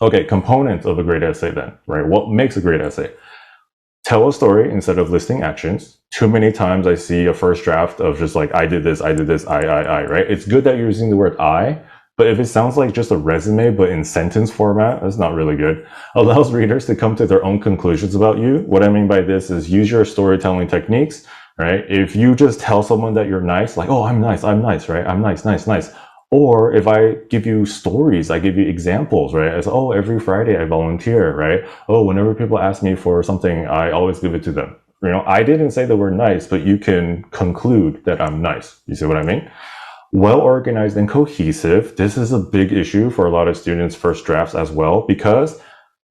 Okay, components of a great essay then, right? What makes a great essay? Tell a story instead of listing actions. Too many times I see a first draft of just like, I did this, right? It's good that you're using the word I, but if it sounds like just a resume, but in sentence format, that's not really good. Allows readers to come to their own conclusions about you. What I mean by this is use your storytelling techniques, right? If you just tell someone that you're nice, like, oh, I'm nice, right? I'm nice, nice, nice. Or if I give you stories, I give you examples, right? As, oh, every Friday I volunteer, right? Oh, whenever people ask me for something, I always give it to them. You know, I didn't say the word nice, but you can conclude that I'm nice. You see what I mean? Well organized and cohesive. This is a big issue for a lot of students' first drafts as well, because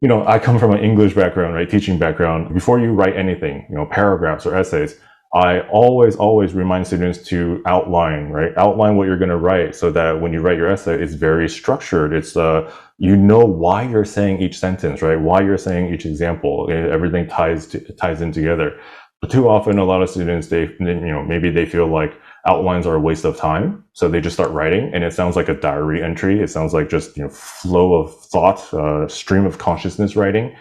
I come from an English background, right? Teaching background. Before you write anything, paragraphs or essays, I always remind students to outline, right? Outline what you're going to write so that when you write your essay, it's very structured. It's, why you're saying each sentence, right? Why you're saying each example. Everything ties in together. But too often, a lot of students, maybe they feel like outlines are a waste of time. So they just start writing and it sounds like a diary entry. It sounds like just, flow of thought, stream of consciousness writing.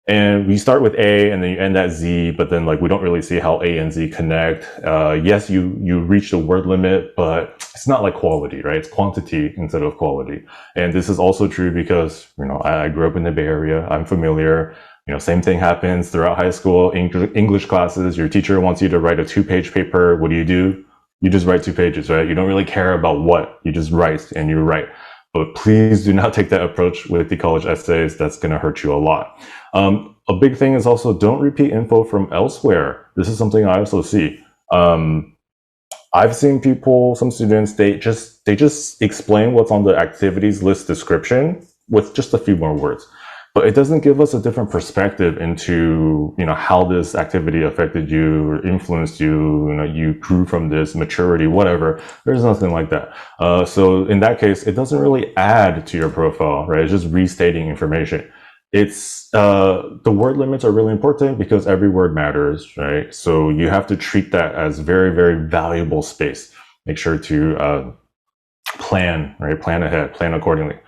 And we start with A and then you end at Z, but then like we don't really see how A and Z connect. Yes, you reach the word limit, but it's not like quality, right? It's quantity instead of quality. And this is also true because, I grew up in the Bay Area. I'm familiar. Same thing happens throughout high school, English classes. Your teacher wants you to write a 2-page paper. What do? You just write 2 pages, right? You don't really care about what. You just write and you write. But please do not take that approach with the college essays. That's going to hurt you a lot. A big thing is also don't repeat info from elsewhere. This is something I also see. I've seen some students, they just explain what's on the activities list description with just a few more words. But it doesn't give us a different perspective into, how this activity affected you or influenced you, you grew from this, maturity, whatever. There's nothing like that. So in that case, it doesn't really add to your profile, right? It's just restating information. It's, the word limits are really important because every word matters, right? So you have to treat that as very, very valuable space. Make sure to, plan, right? Plan ahead, plan accordingly.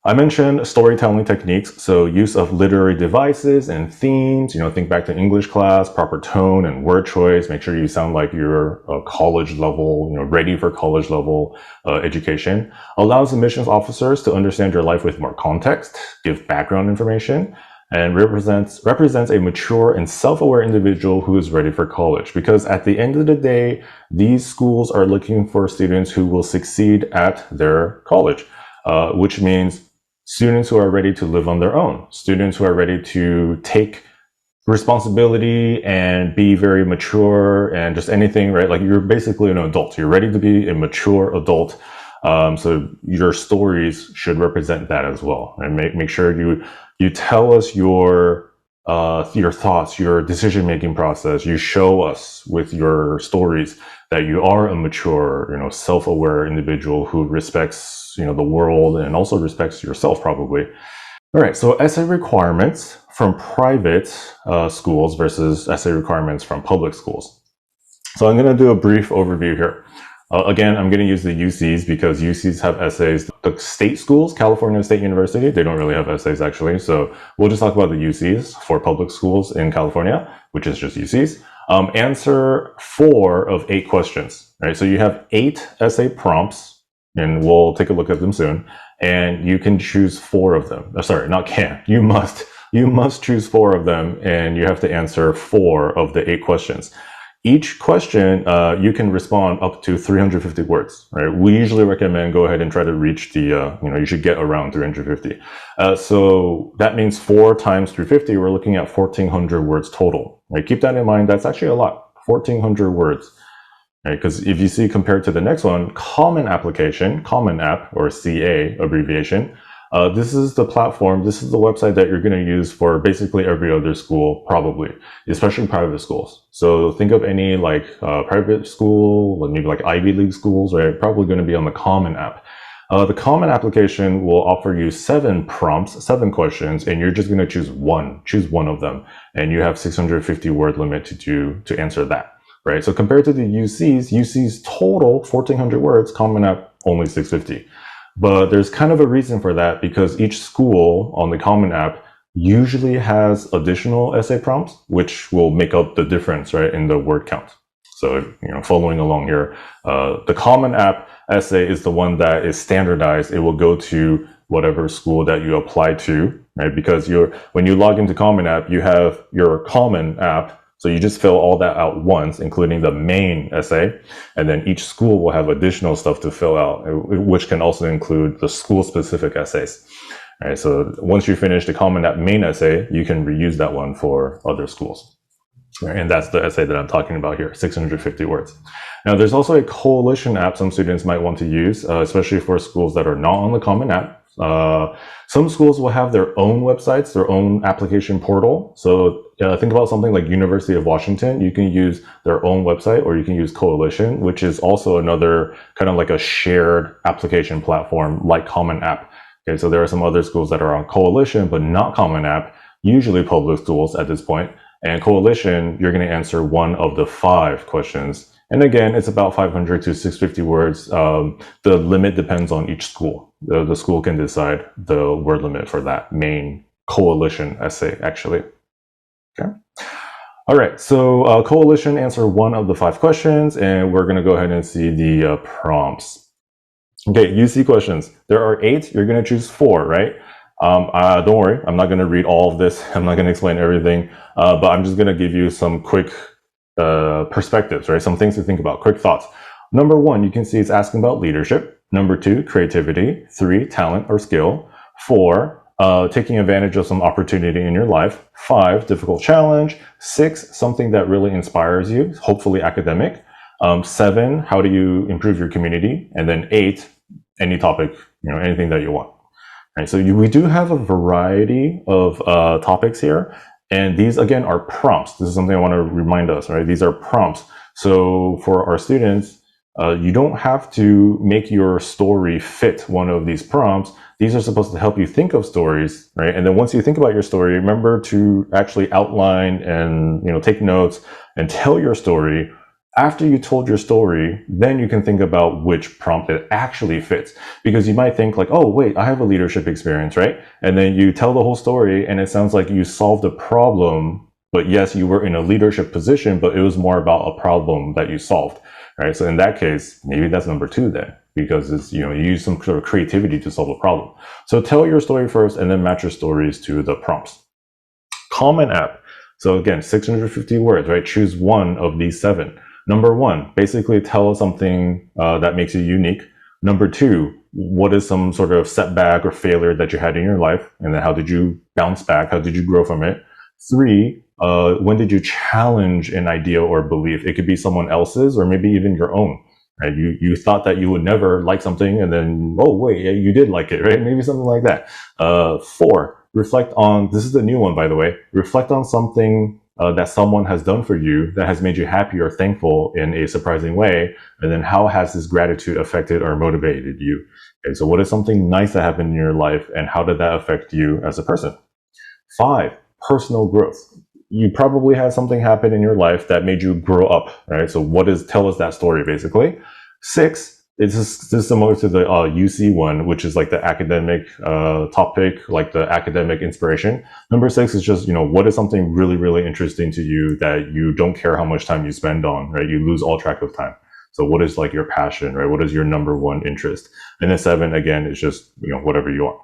I mentioned storytelling techniques, so use of literary devices and themes, think back to English class, proper tone and word choice, make sure you sound like you're a college level, ready for college level education. Allows admissions officers to understand your life with more context, give background information, and represents a mature and self-aware individual who is ready for college. Because at the end of the day, these schools are looking for students who will succeed at their college, which means students who are ready to live on their own, students who are ready to take responsibility and be very mature and just anything, right? Like you're basically an adult. You're ready to be a mature adult. So your stories should represent that as well. And make sure you tell us your thoughts, your decision-making process. You show us with your stories that you are a mature, self-aware individual who respects, the world and also respects yourself probably. All right, so essay requirements from private schools versus essay requirements from public schools. So I'm going to do a brief overview here. Again, I'm going to use the UCs because UCs have essays. The state schools, California State University, they don't really have essays actually. So we'll just talk about the UCs for public schools in California, which is just UCs. Answer 4 of 8 questions, right? So you have 8 essay prompts and we'll take a look at them soon. And you can choose 4 of them. Sorry, not can. You must choose 4 of them and you have to answer 4 of the 8 questions. Each question, you can respond up to 350 words, right? We usually recommend go ahead and try to reach the, you should get around 350. So that means 4 times 350, we're looking at 1,400 words total, right? Keep that in mind. That's actually a lot, 1,400 words, right? Because if you see compared to the next one, Common Application, Common App, or CA abbreviation, this is the platform, this is the website that you're going to use for basically every other school, probably, especially private schools. So think of any private school, maybe like Ivy League schools, right? Probably going to be on the Common App. The Common Application will offer you 7 prompts, 7 questions, and you're just going to choose one of them. And you have 650 word limit to answer that, right? So compared to the UCs total 1,400 words, Common App only 650. But there's kind of a reason for that, because each school on the Common App usually has additional essay prompts, which will make up the difference, right, in the word count. So, following along here, the Common App essay is the one that is standardized. It will go to whatever school that you apply to, right? Because when you log into Common App, you have your Common App. So you just fill all that out once, including the main essay. And then each school will have additional stuff to fill out, which can also include the school-specific essays. All right, so once you finish the Common App main essay, you can reuse that one for other schools. Right, and that's the essay that I'm talking about here, 650 words. Now, there's also a coalition app some students might want to use, especially for schools that are not on the Common App. Some schools will have their own websites, their own application portal. So think about something like University of Washington. You can use their own website, or you can use Coalition, which is also another kind of like a shared application platform like Common App. Okay, so there are some other schools that are on Coalition, but not Common App, usually public schools at this point. And Coalition, you're going to answer one of the 5 questions. And again, it's about 500 to 650 words. The limit depends on each school. The school can decide the word limit for that main Coalition essay, actually. Okay. All right, so Coalition, answer one of the 5 questions, and we're going to go ahead and see the prompts. Okay, UC questions. There are 8. You're going to choose 4, right? Don't worry, I'm not going to read all of this. I'm not going to explain everything, but I'm just going to give you some quick perspectives, right? Some things to think about, quick thoughts. Number 1, you can see it's asking about leadership. Number 2, creativity. 3, talent or skill. 4, taking advantage of some opportunity in your life. 5, difficult challenge. 6, something that really inspires you, hopefully academic. 7, how do you improve your community? And then 8, any topic, anything that you want. Right, so we do have a variety of topics here, and these again are prompts. This is something I want to remind us, right? These are prompts. So for our students, you don't have to make your story fit one of these prompts. These are supposed to help you think of stories, right? And then once you think about your story, remember to actually outline and take notes and tell your story. After you told your story, then you can think about which prompt it actually fits. Because you might think like, oh, wait, I have a leadership experience, right? And then you tell the whole story and it sounds like you solved a problem, but yes, you were in a leadership position, but it was more about a problem that you solved, right? So in that case, maybe that's number 2 then, because it's, you use some sort of creativity to solve a problem. So tell your story first and then match your stories to the prompts. Common App. So again, 650 words, right? Choose one of these 7. Number 1, basically tell us something that makes you unique. Number 2, what is some sort of setback or failure that you had in your life? And then how did you bounce back? How did you grow from it? 3, when did you challenge an idea or belief? It could be someone else's or maybe even your own. Right? You thought that you would never like something, and then, oh, wait, yeah, you did like it, right? Maybe something like that. 4, reflect on, this is the new one, by the way, reflect on something that someone has done for you that has made you happy or thankful in a surprising way, and then how has this gratitude affected or motivated you? Okay, so what is something nice that happened in your life, and how did that affect you as a person? 5, personal growth. You probably had something happen in your life that made you grow up, right? So tell us that story, basically. 6, this is similar to the UC one, which is like the academic topic, like the academic inspiration. Number 6 is just, what is something really, really interesting to you that you don't care how much time you spend on, right? You lose all track of time. So what is like your passion, right? What is your number 1 interest? And then 7, again, is just, whatever you want.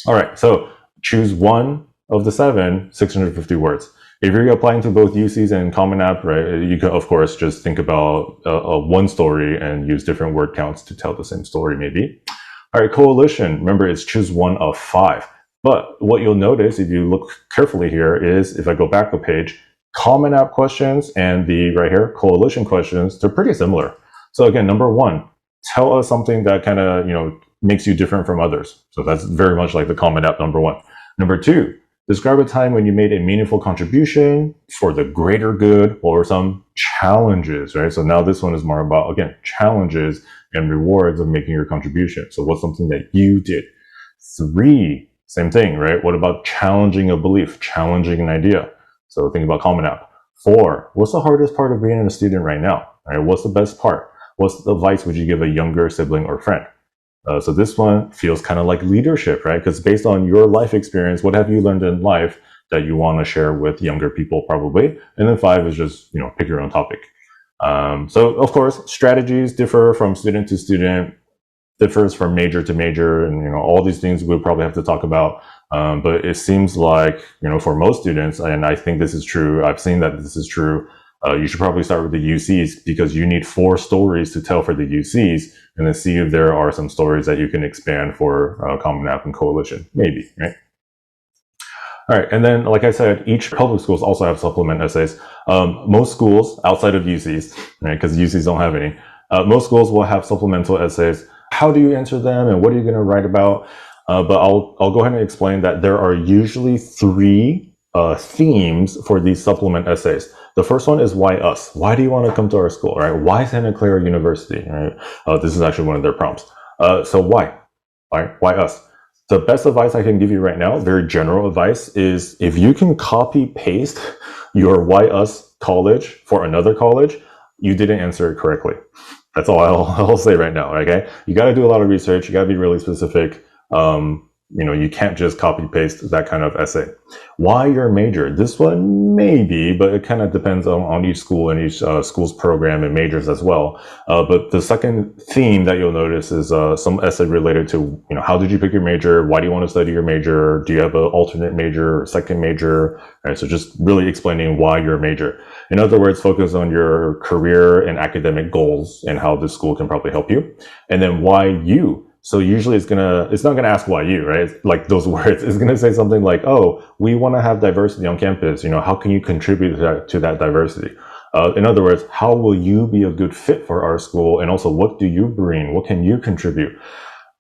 All right, so choose one of the 7, 650 words. If you're applying to both UCs and Common App, right, you can, of course, just think about one story and use different word counts to tell the same story, maybe. All right, Coalition. Remember, it's choose one of 5. But what you'll notice if you look carefully here is, if I go back a page, Common App questions and the, right here, Coalition questions, they're pretty similar. So again, number 1, tell us something that kind of, makes you different from others. So that's very much like the Common App number 1. Number 2, describe a time when you made a meaningful contribution for the greater good or some challenges, right? So now this one is more about, again, challenges and rewards of making your contribution. So what's something that you did? 3, same thing, right? What about challenging a belief, challenging an idea? So think about Common App. 4, what's the hardest part of being a student right now? Right? What's the best part? What advice would you give a younger sibling or friend? So this one feels kind of like leadership, right? Because based on your life experience, what have you learned in life that you want to share with younger people, probably? And then 5 is just, pick your own topic. So of course, strategies differ from student to student, differs from major to major, and all these things we'll probably have to talk about. But it seems like for most students, and I think this is true, I've seen that this is true, you should probably start with the UCs, because you need 4 stories to tell for the UCs, and then see if there are some stories that you can expand for Common App and Coalition, maybe, right? All right, and then like I said, each public schools also have supplement essays. Most schools outside of UCs, right, because UCs don't have any, most schools will have supplemental essays. How do you answer them, and what are you going to write about? But I'll go ahead and explain that there are usually 3 themes for these supplement essays. The first one is why us? Why do you want to come to our school, right? Why Santa Clara University, right? This is actually one of their prompts. So why? Why us? The best advice I can give you right now, very general advice, is if you can copy paste your why us college for another college, you didn't answer it correctly. That's all I'll say right now, okay? You got to do a lot of research. You got to be really specific. You can't just copy paste that kind of essay. Why your major? This one maybe, but it kind of depends on each school and each school's program and majors as well. But the second theme that you'll notice is some essay related to, how did you pick your major? Why do you want to study your major? Do you have an alternate major or second major? Right, so just really explaining why your major. In other words, focus on your career and academic goals and how this school can probably help you. And then why you? So usually it's not gonna ask why you, right? Like those words. It's gonna say something like, oh, we want to have diversity on campus. How can you contribute to that diversity? In other words, how will you be a good fit for our school? And also, what do you bring? What can you contribute?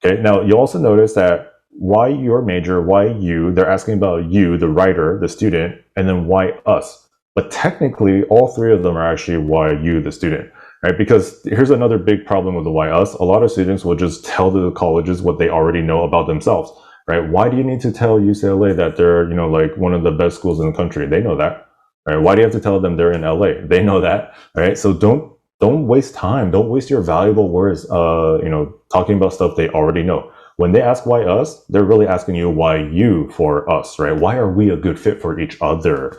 Okay. Now you'll also notice that why your major, why you, they're asking about you, the writer, the student, and then why us. But technically, all 3 of them are actually why you, the student. Right? Because here's another big problem with the why us. A lot of students will just tell the colleges what they already know about themselves, right? Why do you need to tell UCLA that they're, like one of the best schools in the country? They know that, right? Why do you have to tell them they're in LA? They know that, right? So don't waste time. Don't waste your valuable words, talking about stuff they already know. When they ask why us, they're really asking you why you for us, right? Why are we a good fit for each other?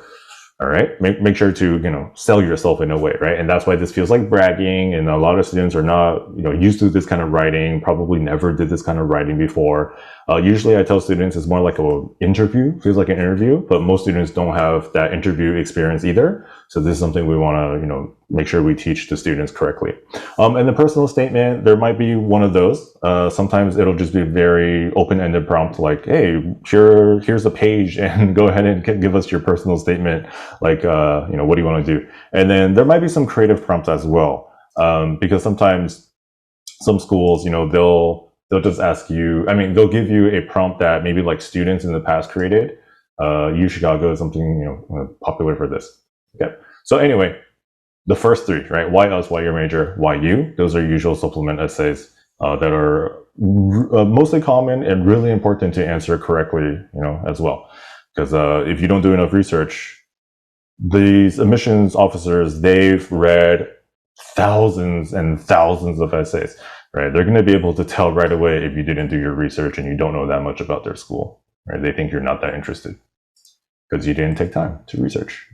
All right, make sure to sell yourself in a way, right? And that's why this feels like bragging, and a lot of students are not used to this kind of writing, probably never did this kind of writing before. Usually I tell students it's more like an interview, feels like an interview, but most students don't have that interview experience either. So this is something we want to make sure we teach the students correctly. And the personal statement, there might be one of those. Sometimes it'll just be a very open-ended prompt like, hey, here's a page and go ahead and give us your personal statement. Like, what do you want to do? And then there might be some creative prompts as well. Because sometimes some schools, they'll just ask you, they'll give you a prompt that maybe like students in the past created. U Chicago is something, popular for this. Okay. So anyway, the first 3, right? Why us, why your major, why you? Those are usual supplement essays that are mostly common and really important to answer correctly, as well. Because if you don't do enough research, these admissions officers, they've read thousands and thousands of essays, right? They're going to be able to tell right away if you didn't do your research and you don't know that much about their school, right? They think you're not that interested because you didn't take time to research.